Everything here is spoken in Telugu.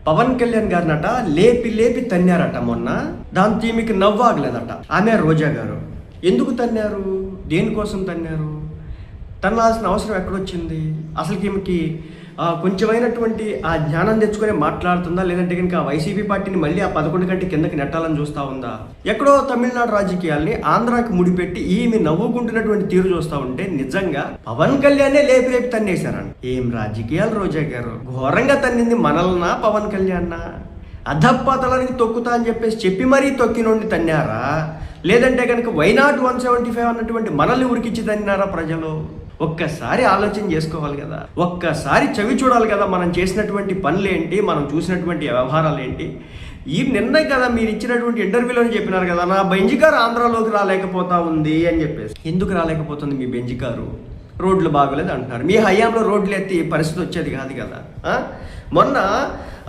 పవన్ కళ్యాణ్ గారినట లేపి లేపి తన్నారట మొన్న. దాంతో ఈమెకి నవ్వాగలేదట. ఆమె రోజా గారు ఎందుకు తన్నారు, దేనికోసం తన్నారు, తన్నాల్సిన అవసరం ఎక్కడొచ్చింది, అసలు ఈమెకి కొంచెమైనటువంటి ఆ జ్ఞానం తెచ్చుకొని మాట్లాడుతుందా, లేదంటే కనుక వైసీపీ పార్టీని మళ్ళీ ఆ 11 కంటే కిందకి నెట్టాలని చూస్తూ ఉందా? ఎక్కడో తమిళనాడు రాజకీయాల్ని ఆంధ్రాకి ముడిపెట్టి ఈమె నవ్వుకుంటున్నటువంటి తీరు చూస్తూ ఉంటే నిజంగా పవన్ కళ్యాణే లేపి లేపి తన్నేశారంట. ఏం రాజకీయాలు రోజా గారు, ఘోరంగా తన్నింది మనల్నా పవన్ కళ్యాణ్నా? అధప్పతలానికి తొక్కుతా అని చెప్పి మరీ తొక్కినోడిని తన్నారా, లేదంటే కనుక వైనాట్ 175 అన్నటువంటి మనల్ని ఉరికిచ్చి తన్నారా ప్రజలు? ఒక్కసారి ఆలోచన చేసుకోవాలి కదా, ఒక్కసారి చవి చూడాలి కదా. మనం చేసినటువంటి పనులేంటి, మనం చూసినటువంటి వ్యవహారాలు ఏంటి. ఈ నిన్న కదా మీరు ఇచ్చినటువంటి ఇంటర్వ్యూలో చెప్పినారు కదా, నా బెంజ్ కారు ఆంధ్రాలోకి రాలేకపోతా ఉంది అని చెప్పేసి. ఎందుకు రాలేకపోతుంది మీ బెంజ్ కారు? రోడ్లు బాగోలేదు అంటున్నారు. మీ హయాంలో రోడ్లు ఎత్తి పరిస్థితి వచ్చేది కాదు కదా. మొన్న